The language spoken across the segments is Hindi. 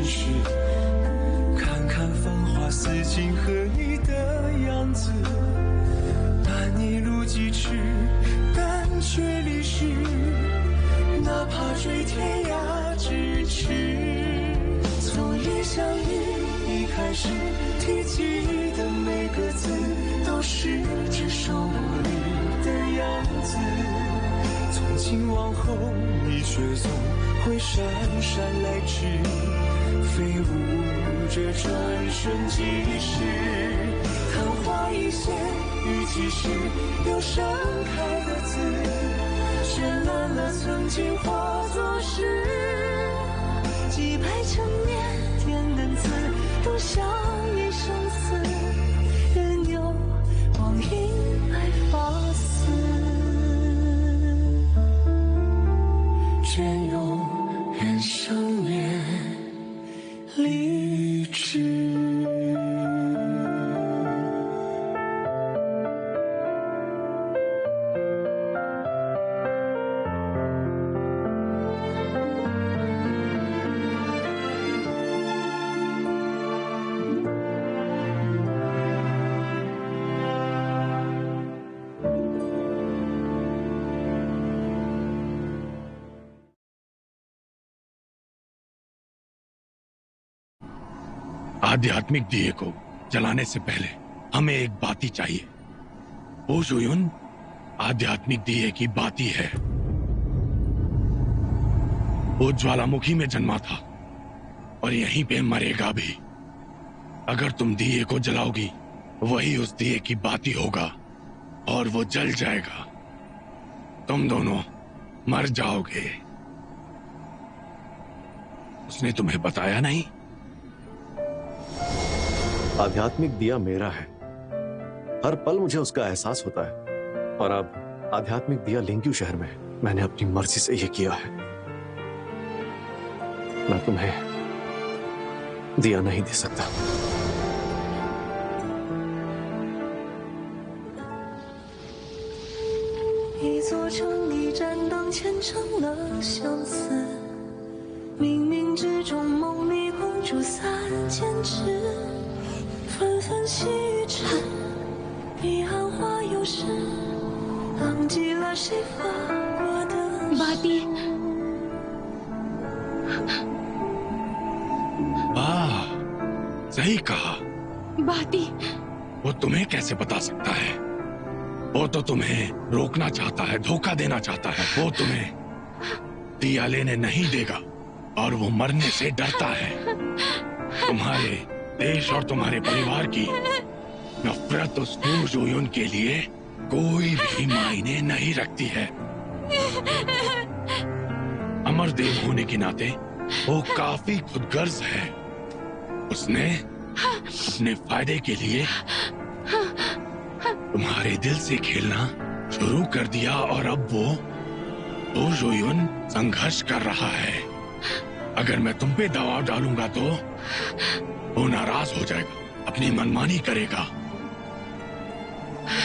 时，看看繁华似锦和你的样子，伴你路几尺，但却离世，哪怕追天涯咫尺。从一相遇一开始，提及的每个字，都是只手不离的样子。从今往后，你却总会姗姗来迟，飞舞着转瞬即逝。昙花一现，雨几时，忧伤开的字，绚烂了曾经化作诗。几百陈年填的字，都像一生死，任由光阴来发丝，隽永人生灭离枝。आध्यात्मिक दिए को जलाने से पहले हमें एक बाती चाहिए। वो जुयुन आध्यात्मिक दिए की बाती है। वो ज्वालामुखी में जन्मा था और यहीं पे मरेगा भी। अगर तुम दिए को जलाओगी, वही उस दिए की बाती होगा और वो जल जाएगा। तुम दोनों मर जाओगे। उसने तुम्हें बताया नहीं? आध्यात्मिक दिया मेरा है। हर पल मुझे उसका एहसास होता है। और अब आध्यात्मिक दिया लिंक्यू शहर में मैंने अपनी मर्जी से ये किया है। मैं तुम्हें दिया नहीं दे सकता। बाती, वाह, सही कहा। बाती, वो तुम्हें कैसे बता सकता है? वो तो तुम्हें रोकना चाहता है, धोखा देना चाहता है। वो तुम्हें दिया लेने नहीं देगा और वो मरने से डरता है। तुम्हारे देश और तुम्हारे परिवार की नफरत उस वू जुयुन के लिए कोई भी मायने नहीं रखती है। अमरदेव होने के नाते वो काफी खुदगर्ज है। उसने अपने फायदे के लिए तुम्हारे दिल से खेलना शुरू कर दिया और अब वो जुयुन संघर्ष कर रहा है। अगर मैं तुम पे दबाव डालूंगा तो वो नाराज हो जाएगा, अपनी मनमानी करेगा।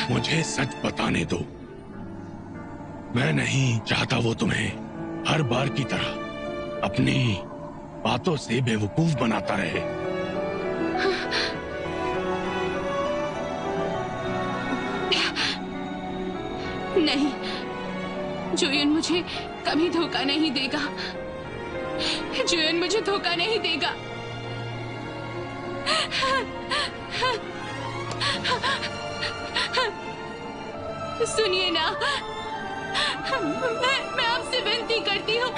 मुझे सच बताने दो। मैं नहीं चाहता वो तुम्हें हर बार की तरह अपनी बातों से बेवकूफ बनाता रहे। नहीं, जुयुन मुझे कभी धोखा नहीं देगा। जुयुन मुझे धोखा नहीं देगा। सुनिए ना, मैं आपसे विनती करती हूँ।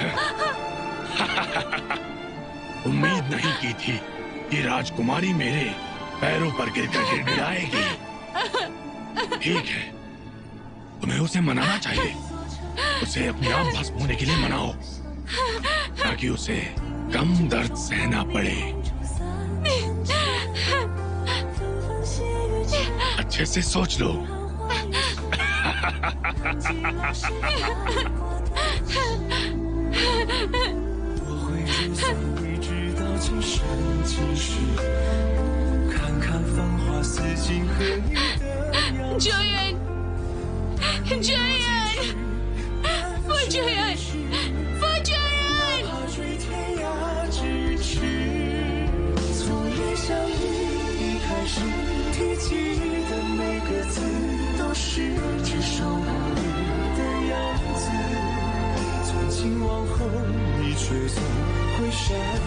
उम्मीद नहीं की थी कि राजकुमारी मेरे पैरों पर गिरकर गिड़गिड़ाएगी। ठीक है, तुम्हें उसे मनाना चाहिए। उसे अपने आप भस्म होने के लिए मनाओ, ताकि उसे कम दर्द सहना पड़े। अच्छे से सोच लो। जुयुन, जुयुन, वो जुयुन, वो जुयुन।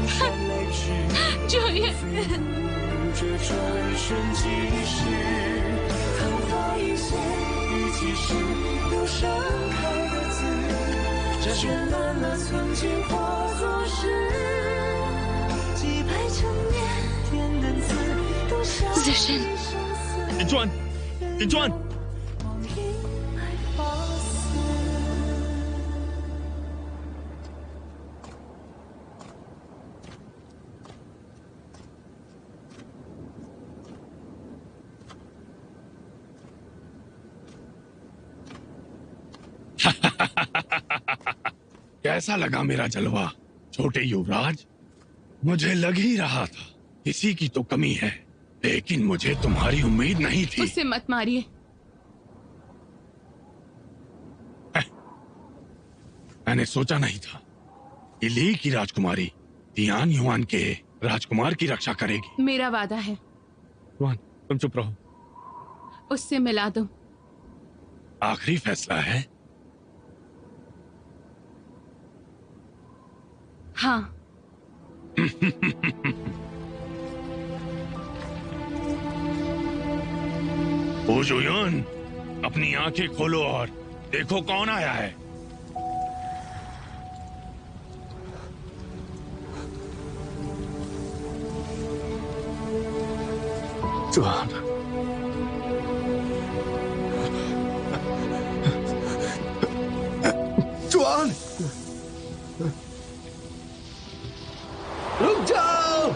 山来迟，जो ये 如这转瞬即逝。昙花一现，雨季时有盛开的字，绚烂了曾经化作诗。几百成年，点点字，多少 Zishan 林川，林川，平白发丝。कैसा लगा मेरा जलवा छोटे युवराज? मुझे लग ही रहा था किसी की तो कमी है, लेकिन मुझे तुम्हारी उम्मीद नहीं थी। उससे मत मारिए। मैंने सोचा नहीं था कि ली की राजकुमारी तियान युआन के राजकुमार की रक्षा करेगी। मेरा वादा है, युआन तुम चुप रहो। उससे मिला दो। आखिरी फैसला है। हाँ। ओ जुयान, अपनी आंखें खोलो और देखो कौन आया है। जुआन, जुआन, रुक जाओ।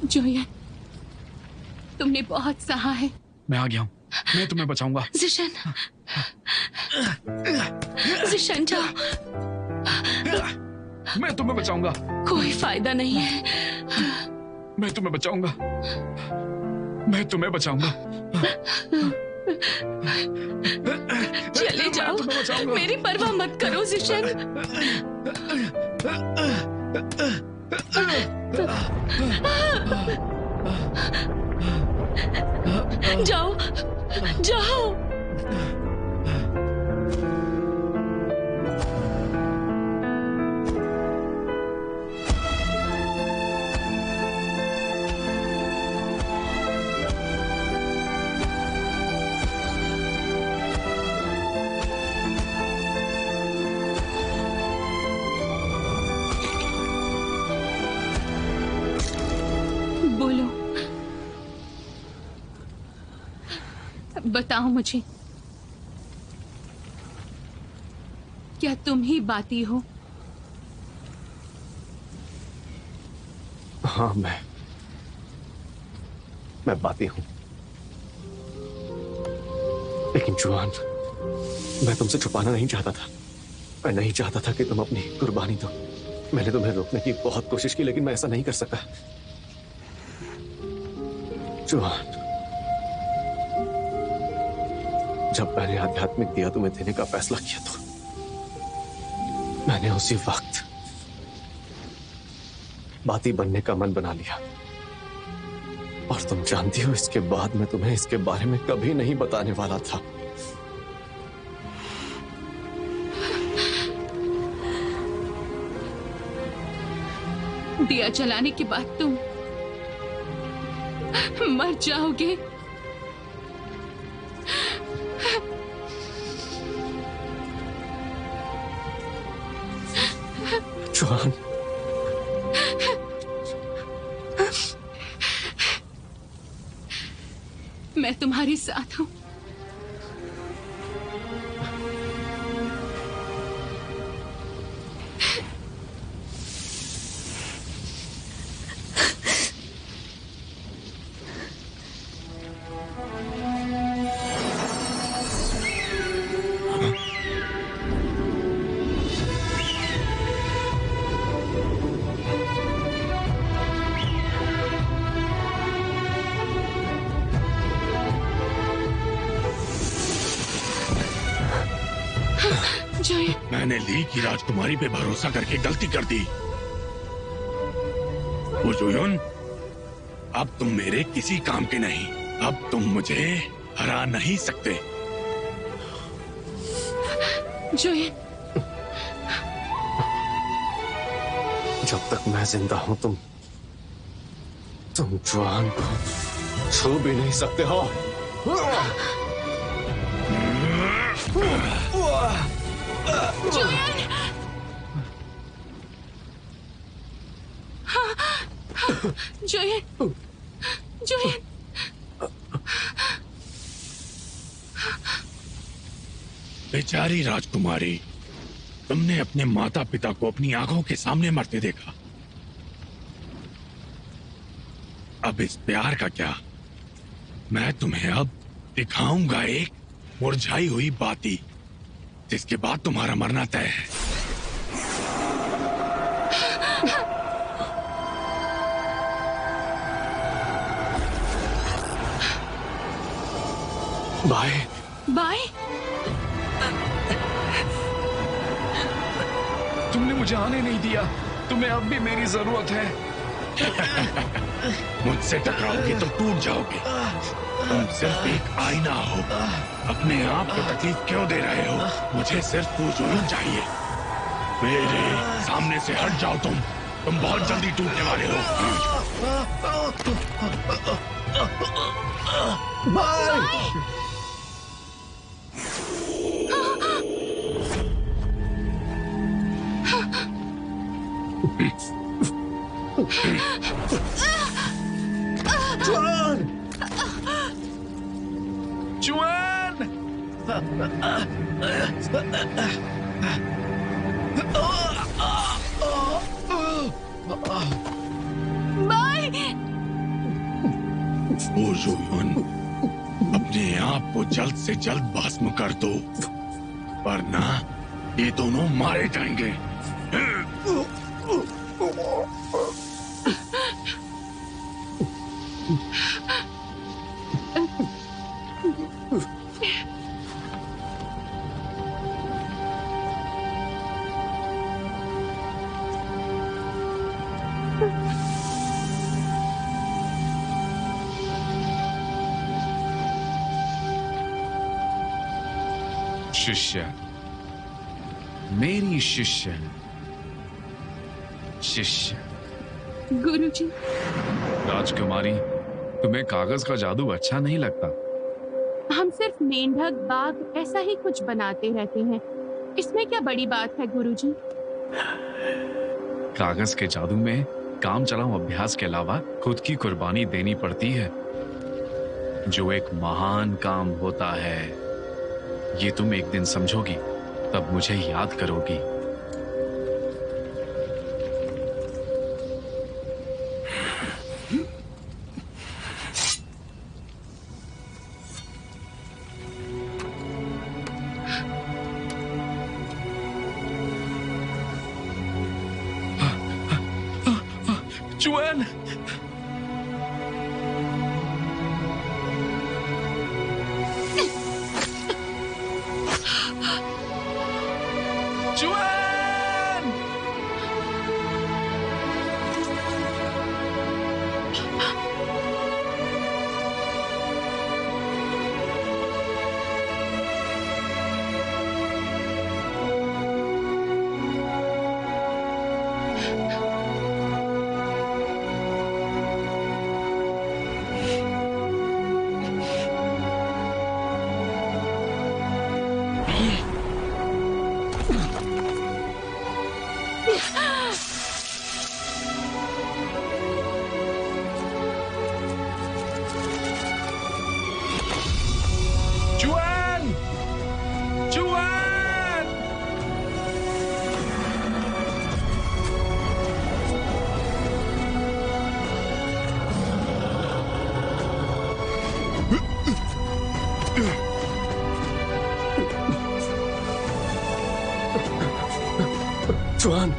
जोयन, तुमने बहुत सहा है। मैं आ गया हूँ, मैं तुम्हें बचाऊंगा। जिशन, जिशन जाओ। मैं तुम्हें बचाऊंगा। कोई फायदा नहीं है। मैं तुम्हें बचाऊंगा। मैं तुम्हें बचाऊंगा। चले जाओ, तुम्हें बचाऊंगा। मेरी परवाह मत करो जिशन। जाओ, जाओ। बोलो, बताओ मुझे, क्या तुम ही बाती हो? हाँ, मैं बाती हूं। लेकिन जुआन, मैं तुमसे छुपाना नहीं चाहता था। मैं नहीं चाहता था कि तुम अपनी कुर्बानी दो। मैंने तुम्हें रोकने की बहुत कोशिश की, लेकिन मैं ऐसा नहीं कर सका। जुआन, जब मैंने आध्यात्मिक दिया तुम्हें देने का फैसला किया तो मैंने उसी वक्त बाती बनने का मन बना लिया। और तुम जानती हो, इसके बाद मैं तुम्हें इसके बारे में कभी नहीं बताने वाला था। दिया जलाने के बाद तुम मर जाओगे। जुआन, मैं तुम्हारे साथ हूं। मैंने ली की राजकुमारी पे भरोसा करके गलती कर दी। वो जुयुन, अब तुम मेरे किसी काम के नहीं। अब तुम मुझे हरा नहीं सकते। जुयन, जब तक मैं जिंदा हूं तुम जुआन को छू भी नहीं सकते हो। जुयन, जुयन, जुयन, बेचारी राजकुमारी, तुमने अपने माता पिता को अपनी आंखों के सामने मरते देखा। अब इस प्यार का क्या? मैं तुम्हें अब दिखाऊंगा एक मुरझाई हुई बाती, जिसके बाद तुम्हारा मरना तय है। Bye bye. तुमने मुझे आने नहीं दिया। तुम्हें अब भी मेरी जरूरत है। मुझसे टकराओगे तो टूट जाओगे। तुम सिर्फ एक आईना हो। अपने आप को तकलीफ क्यों दे रहे हो? मुझे सिर्फ तू जुनून चाहिए। मेरे सामने से हट जाओ। तुम बहुत जल्दी टूटने वाले हो। बाय। जुआन! जुआन! बाय। ओ जुनून, अपने आप को जल्द से जल्द भस्म कर दो, वरना ये दोनों मारे जाएंगे। शिष्य, मेरी शिष्य, शिष्य। गुरुजी, राजकुमारी, तुम्हें कागज का जादू अच्छा नहीं लगता? हम सिर्फ मेंढक, बाघ ऐसा ही कुछ बनाते रहते हैं। इसमें क्या बड़ी बात है गुरुजी? कागज के जादू में काम चलाऊ अभ्यास के अलावा खुद की कुर्बानी देनी पड़ती है, जो एक महान काम होता है। ये तुम एक दिन समझोगी, तब मुझे याद करोगी। जुआन! जुआन! जुआन! जुआन! जुआन!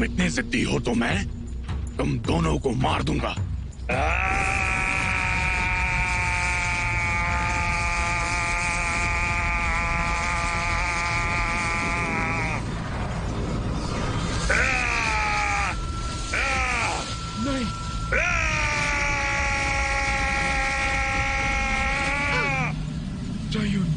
तुम इतने जिद्दी हो तो मैं तुम दोनों को मार दूंगा। नहीं, जायून,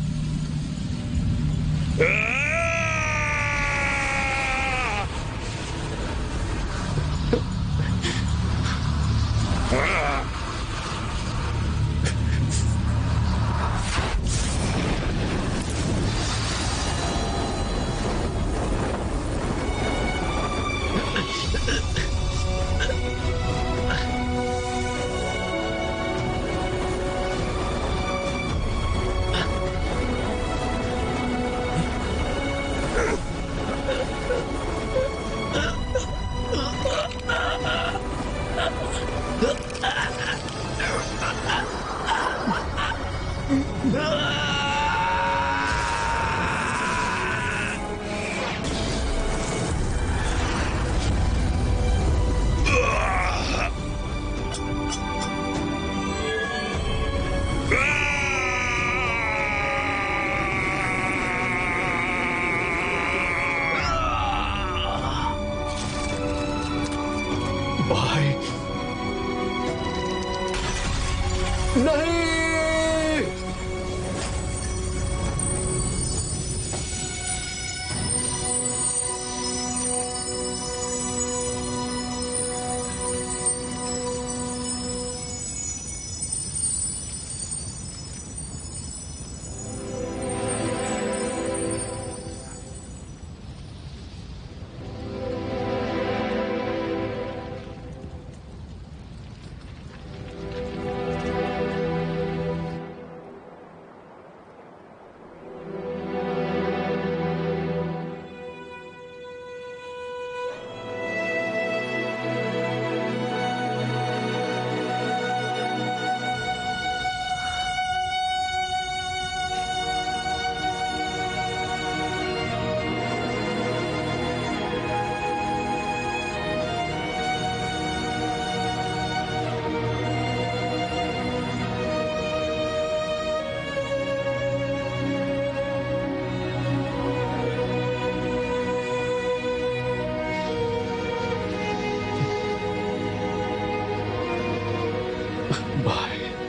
भाई नहीं।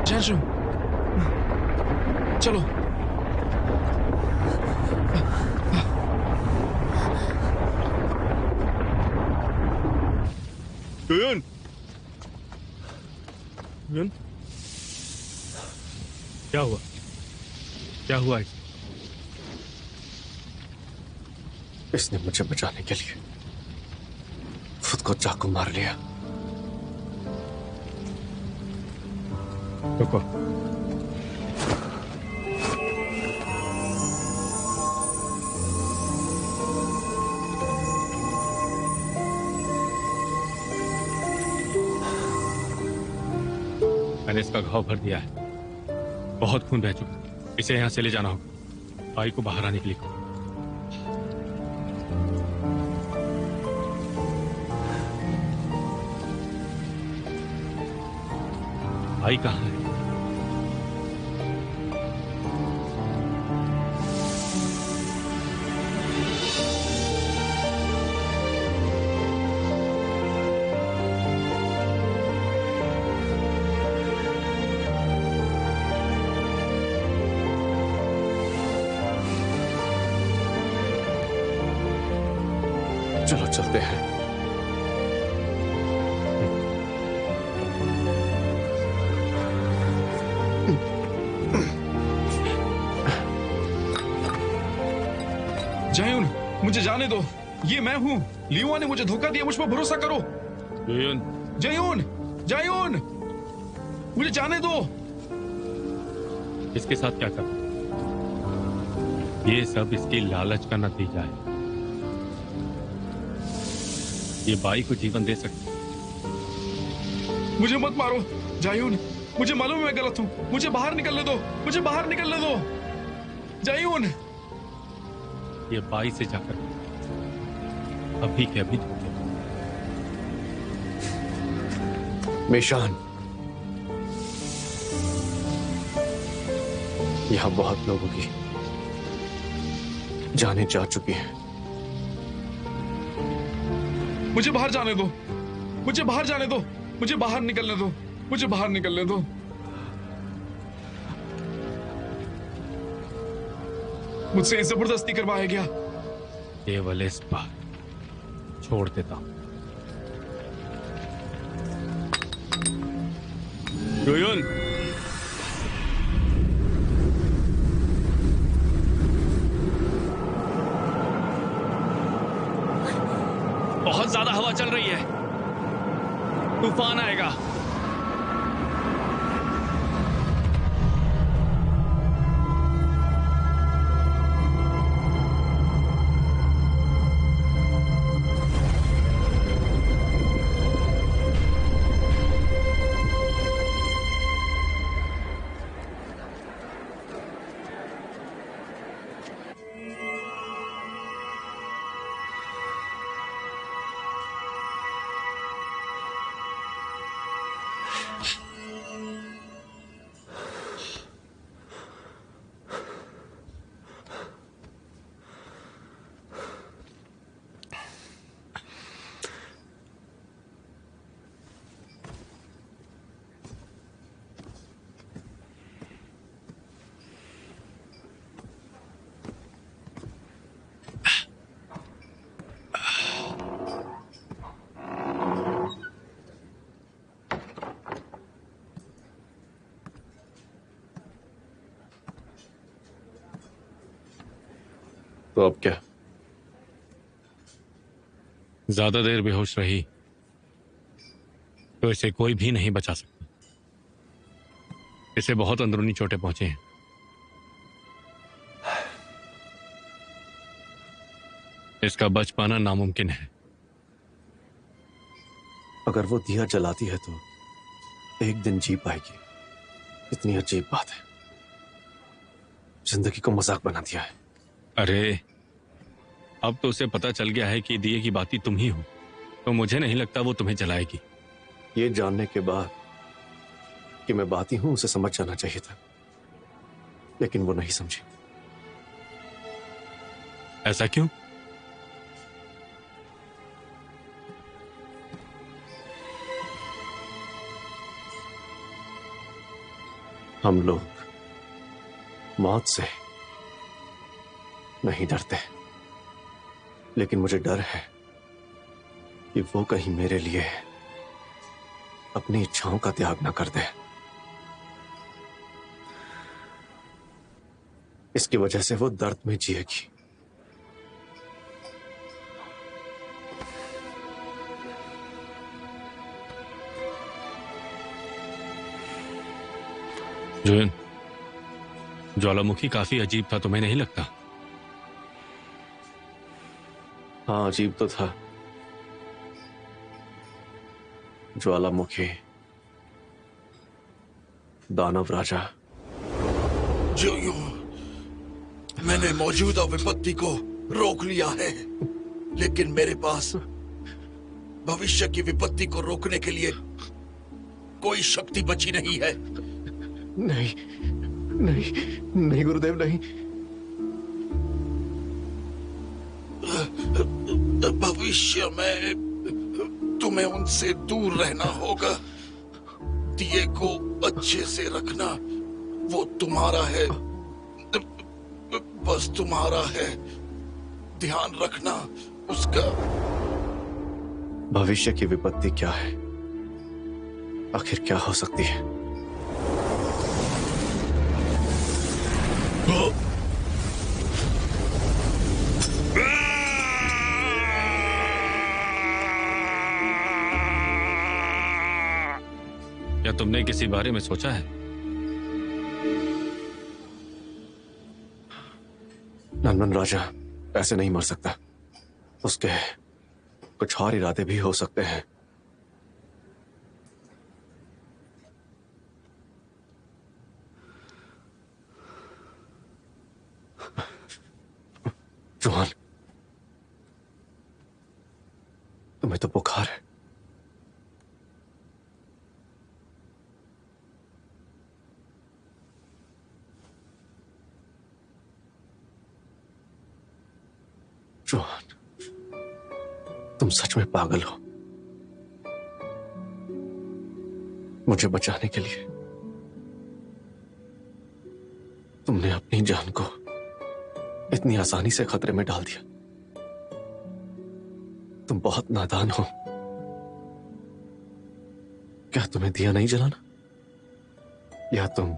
जैशु, चलो। युन, युन, क्या हुआ? क्या हुआ? इसने मुझे बचाने के लिए खुद को चाकू मार लिया। रुको। मैंने इसका घाव भर दिया है, बहुत खून बह चुका। इसे यहां से ले जाना होगा। भाई को बाहर आने के लिए कहो। भाई कहाँ है? चलो चलते हैं। जायून, मुझे जाने दो। ये मैं हूँ। लियुआ ने मुझे धोखा दिया, मुझ पर भरोसा करो। युन, जायून, जायून, मुझे जाने दो। इसके साथ क्या कर? ये सब इसकी लालच का नतीजा है। ये बाई को जीवन दे सकती। मुझे मत मारो जायून, मुझे मालूम है मैं गलत हूँ, मुझे बाहर निकलने दो, मुझे बाहर निकलने दो। जायून, ये बाई से जाकर अभी के अभी मेशान, यहां बहुत लोगों की जानें जा चुकी हैं। मुझे बाहर जाने दो, मुझे बाहर जाने दो, मुझे बाहर निकलने दो, मुझे बाहर निकलने दो। मुझसे जबरदस्ती करवाया गया। केवल इस बार छोड़ देता हूं। जोयुन, बहुत ज्यादा हवा चल रही है, तूफान आएगा। तो अब क्या? ज्यादा देर बेहोश रही तो इसे कोई भी नहीं बचा सकता। इसे बहुत अंदरूनी चोटें पहुंची हैं। इसका बच पाना नामुमकिन है। अगर वो दिया जलाती है तो एक दिन जी पाएगी। इतनी अजीब बात है, जिंदगी को मजाक बना दिया है। अरे अब तो उसे पता चल गया है कि दिए की बाती तुम ही हो, तो मुझे नहीं लगता वो तुम्हें जलाएगी। ये जानने के बाद कि मैं बाती हूं उसे समझ जाना चाहिए था, लेकिन वो नहीं समझी। ऐसा क्यों? हम लोग मौत से नहीं डरते, लेकिन मुझे डर है कि वो कहीं मेरे लिए अपनी इच्छाओं का त्याग ना कर दे। इसकी वजह से वो दर्द में जिएगी। जोयन, ज्वालामुखी काफी अजीब था, तुम्हें नहीं लगता? हाँ, अजीब तो था। ज्वालामुखी, दानव राजा। जो यूं मैंने मौजूदा विपत्ति को रोक लिया है, लेकिन मेरे पास भविष्य की विपत्ति को रोकने के लिए कोई शक्ति बची नहीं है। नहीं नहीं नहीं गुरुदेव, नहीं। भविष्य में तुम्हें उनसे दूर रहना होगा। दिए को अच्छे से रखना, वो तुम्हारा है, बस तुम्हारा है। ध्यान रखना उसका। भविष्य की विपत्ति क्या है? आखिर क्या हो सकती है? क्या तुमने किसी बारे में सोचा है? नंदन राजा ऐसे नहीं मर सकता। उसके कुछ और इरादे भी हो सकते हैं। जोहान, तुम्हें तो बुखार है। जोहान, तुम सच में पागल हो। मुझे बचाने के लिए तुमने अपनी जान को इतनी आसानी से खतरे में डाल दिया। तुम बहुत नादान हो। क्या तुम्हें दिया नहीं जलाना? या तुम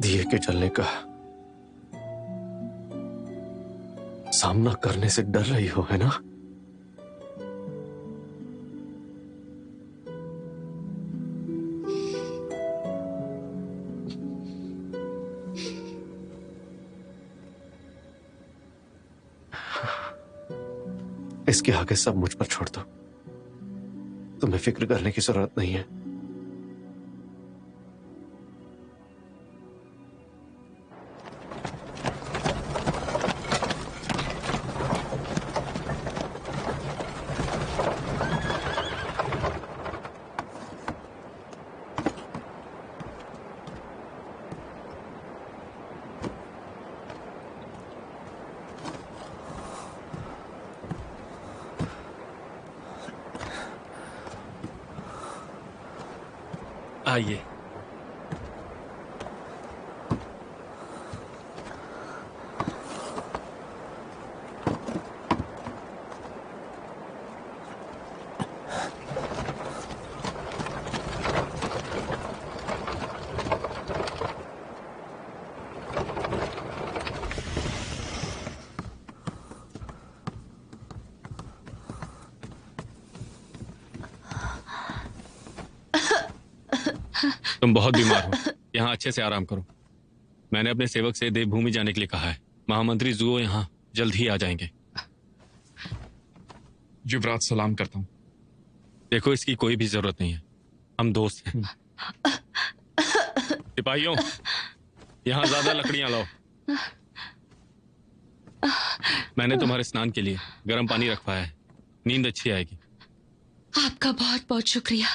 दिए के जलने का सामना करने से डर रही हो, है ना? इसके आगे सब मुझ पर छोड़ दो। तुम्हें फिक्र करने की जरूरत नहीं है। आइए। तुम बहुत बीमार हो, यहाँ अच्छे से आराम करो। मैंने अपने सेवक से देवभूमि जाने के लिए कहा है। महामंत्री जुओ यहाँ जल्द ही आ जाएंगे। युवराज, सलाम करता हूँ। देखो, इसकी कोई भी जरूरत नहीं है, हम दोस्त हैं। सिपाहियों, यहाँ ज्यादा लकड़ियां लाओ। मैंने तुम्हारे स्नान के लिए गर्म पानी रखवाया है, नींद अच्छी आएगी। आपका बहुत बहुत शुक्रिया।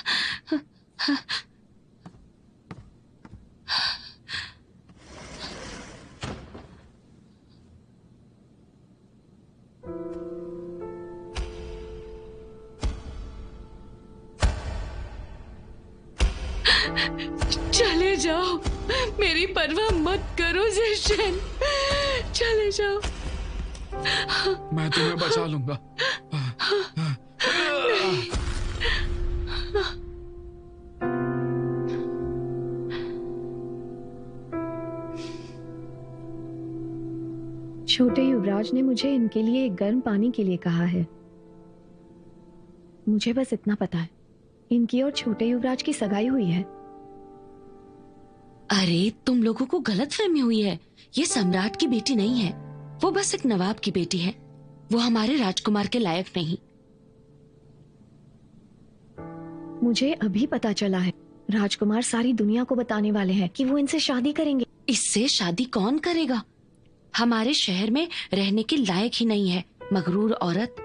चले जाओ, मेरी परवाह मत करो जशन, चले जाओ। मैं तुम्हें बचा लूंगा। छोटे युवराज ने मुझे इनके लिए एक गर्म पानी के लिए कहा है। मुझे बस इतना पता है, इनकी और छोटे युवराज की सगाई हुई है। अरे, तुम लोगों को गलतफहमी हुई है। ये सम्राट की बेटी नहीं है, वो बस एक नवाब की बेटी है। वो हमारे राजकुमार के लायक नहीं। मुझे अभी पता चला है, राजकुमार सारी दुनिया को बताने वाले हैं कि वो इनसे शादी करेंगे। इससे शादी कौन करेगा? हमारे शहर में रहने के लायक ही नहीं है, मगरूर औरत।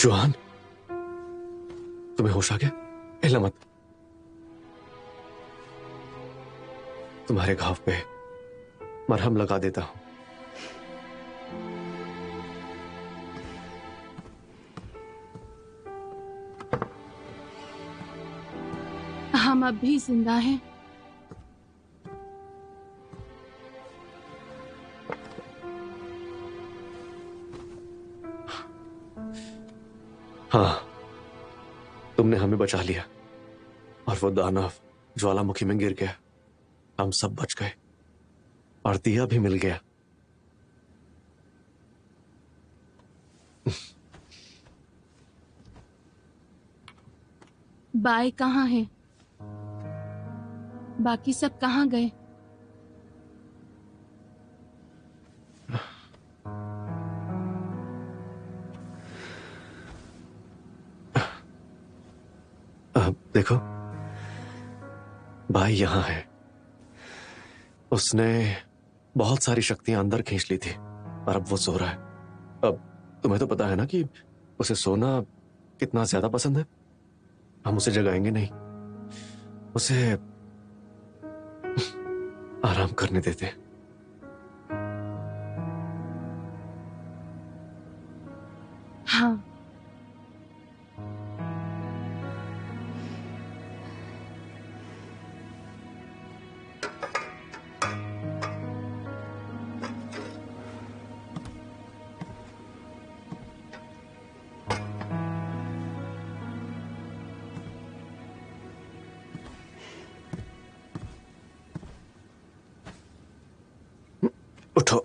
जोहान, तुम्हें होश आ गया? हिला मत। तुम्हारे घाव पे मरहम लगा देता हूं। हम अब भी जिंदा हैं। हाँ, तुमने हमें बचा लिया और वो दानव ज्वालामुखी में गिर गया। हम सब बच गए और दिया भी मिल गया। बाय कहाँ है? बाकी सब कहाँ गए? देखो, भाई यहाँ है। उसने बहुत सारी शक्तियां अंदर खींच ली थी और अब वो सो रहा है। अब तुम्हें तो पता है ना कि उसे सोना कितना ज्यादा पसंद है। हम उसे जगाएंगे नहीं, उसे आराम करने देते हैं। हाँ। उठो।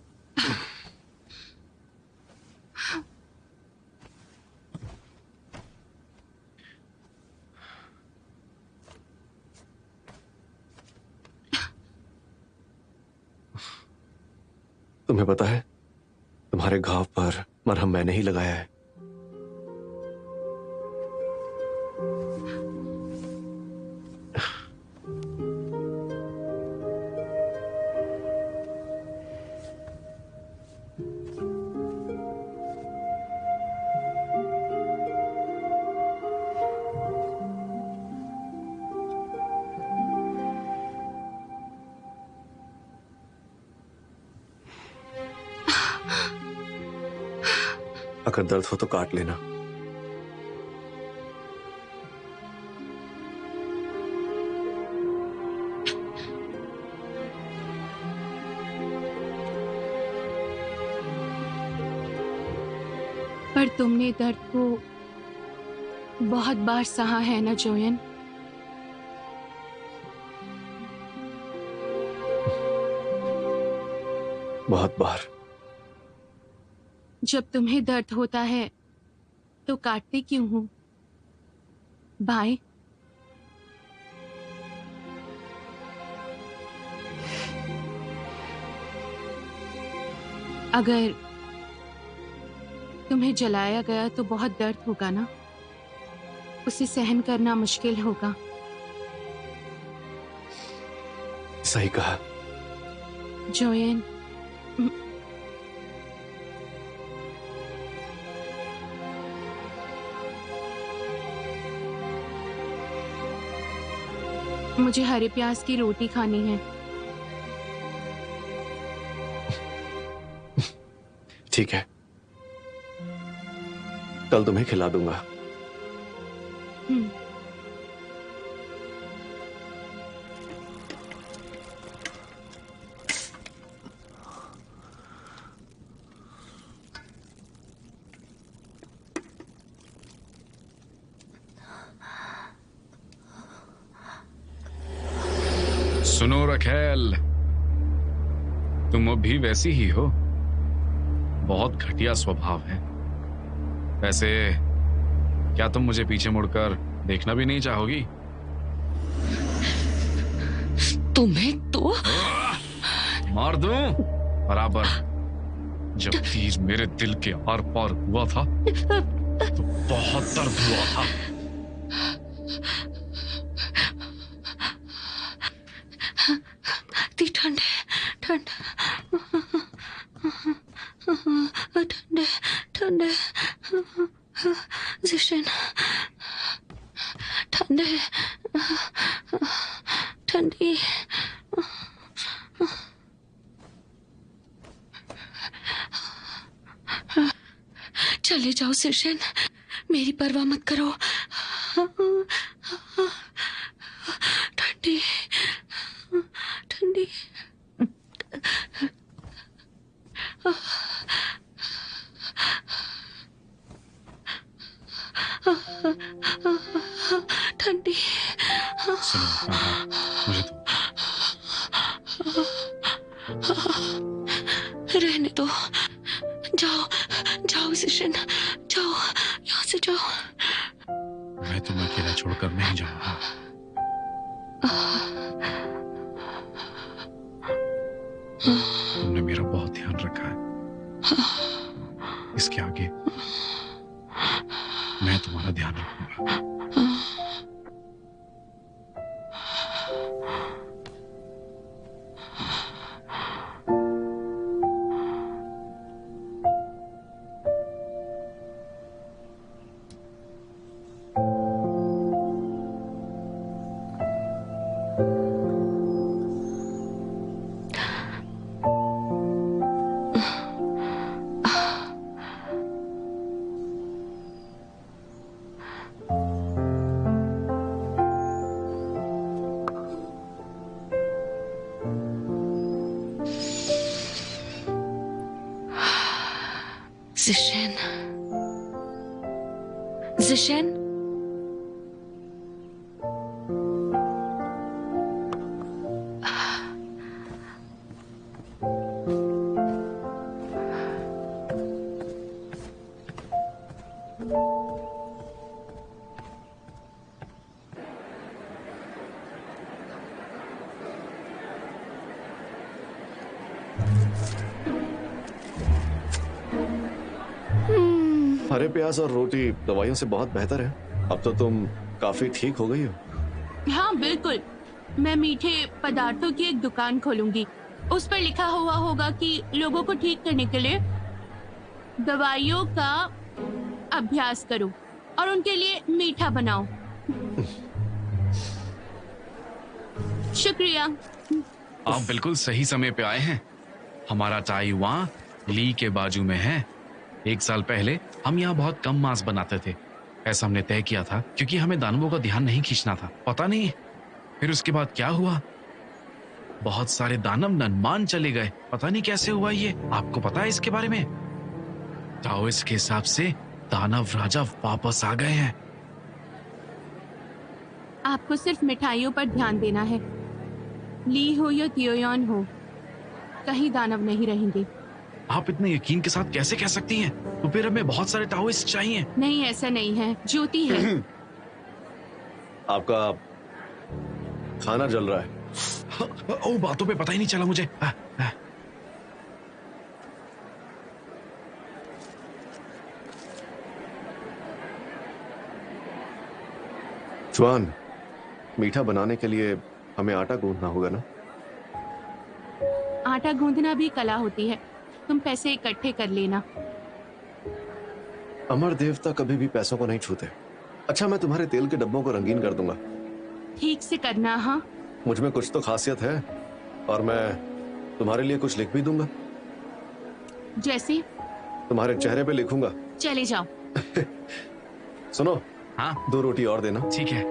तुम्हें पता है, तुम्हारे घाव पर मरहम मैंने ही लगाया है। अगर दर्द हो तो काट लेना। पर तुमने दर्द को बहुत बार सहा है ना जोयन? बहुत बार। जब तुम्हें दर्द होता है तो काटते क्यों हो भाई? अगर तुम्हें जलाया गया तो बहुत दर्द होगा ना, उसे सहन करना मुश्किल होगा। सही कहा। जोयन, मुझे हरे प्याज की रोटी खानी है। ठीक है, कल तुम्हें खिला दूंगा। सुनो रखेल, तुम अब भी वैसी ही हो। बहुत घटिया स्वभाव है। वैसे क्या तुम मुझे पीछे मुड़कर देखना भी नहीं चाहोगी? तुम्हें तो मार दूं बराबर। जब तीर मेरे दिल के आर पार हुआ था तो बहुत दर्द हुआ था। ठंडे ठंडे ठंडे ठंडे जिशन, ठंडे ठंडी। चले जाओ सिशन, मेरी परवाह मत करो। ठंडी ठंडी। ठंडी। सुनो, मुझे तो रहने दो। जाओ जाओ सिशन, जाओ यहाँ से जाओ। मैं तुम्हें अकेला छोड़कर नहीं जाऊंगा। तुमने मेरा बहुत ध्यान रखा है। इसके आगे मैं तुम्हारा ध्यान रखूंगा। जिशन, जिशन, हरे प्याज और रोटी दवाइयों से बहुत बेहतर है। अब तो तुम काफी ठीक हो गई हो। हाँ बिल्कुल, मैं मीठे पदार्थों की एक दुकान खोलूंगी। उस पर लिखा हुआ होगा कि लोगों को ठीक करने के लिए दवाइयों का अभ्यास करो और उनके लिए मीठा बनाओ। शुक्रिया। आप बिल्कुल सही समय पे आए हैं। हमारा चाय वहाँ ली के बाजू में है। 1 साल पहले हम यहाँ बहुत कम मांस बनाते थे। ऐसा हमने तय किया था क्योंकि हमें दानवों का ध्यान नहीं खींचना था। पता नहीं फिर उसके बाद क्या हुआ, बहुत सारे दानव नन्मान चले गए। पता नहीं कैसे हुआ ये। आपको पता है इसके बारे में? ताओइस्ट के हिसाब से दानव राजा वापस आ गए हैं। आपको सिर्फ मिठाइयों पर ध्यान देना है। ली हो या तियोयान हो, कहीं दानव नहीं रहेंगे। आप इतने यकीन के साथ कैसे कह सकती हैं? तो फिर हमें बहुत सारे ताओइस्ट चाहिए। नहीं, ऐसा नहीं है, ज्योति है। आपका खाना जल रहा है। ओ, बातों पे पता ही नहीं चला मुझे। जुआन, मीठा बनाने के लिए हमें आटा गूंथना होगा ना? आटा गूंदना भी कला होती है। तुम पैसे इकट्ठे कर लेना। अमर देवता कभी भी पैसों को नहीं छूते। अच्छा, मैं तुम्हारे तेल के डब्बों को रंगीन कर दूंगा। ठीक से करना। हाँ, मुझ में कुछ तो खासियत है और मैं तुम्हारे लिए कुछ लिख भी दूंगा। जैसे? तुम्हारे चेहरे पे लिखूंगा। चले जाओ। सुनो, हाँ 2 रोटी और देना। ठीक है।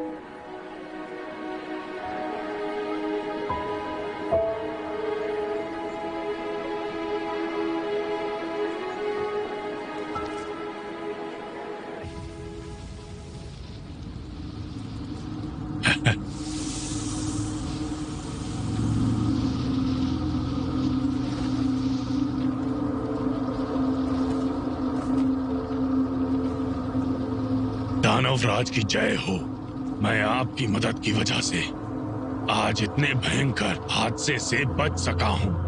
दानवराज की जय हो। मैं आपकी मदद की वजह से आज इतने भयंकर हादसे से बच सका हूं।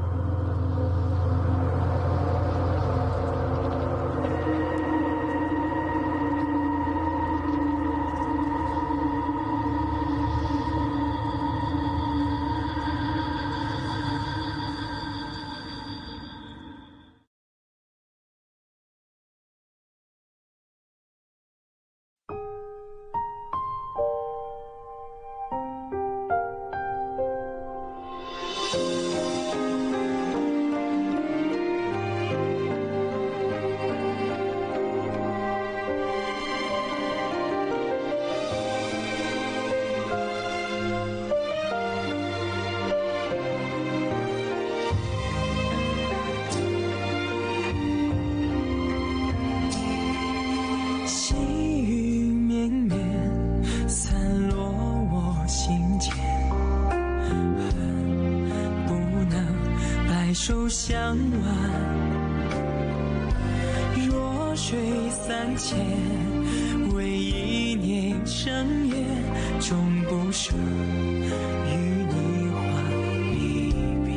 手相挽，弱水三千，为一念生缘，终不舍与你话离别。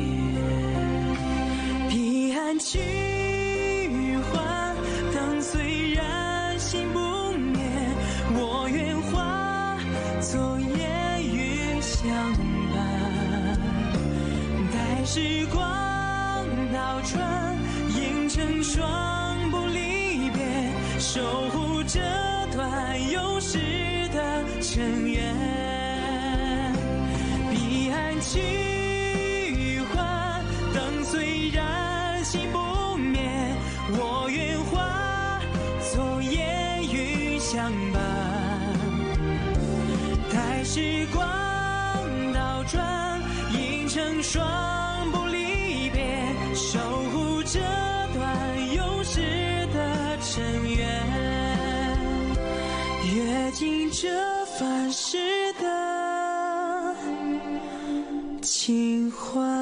昨夜雨相伴，待时光倒转，映成双不离别，守护这段有时的尘缘。彼岸去还，灯虽然熄不灭，我愿化昨夜雨相伴。待时光倒转，映成双不离别，守护这段有时的尘缘。阅尽这凡世的情怀。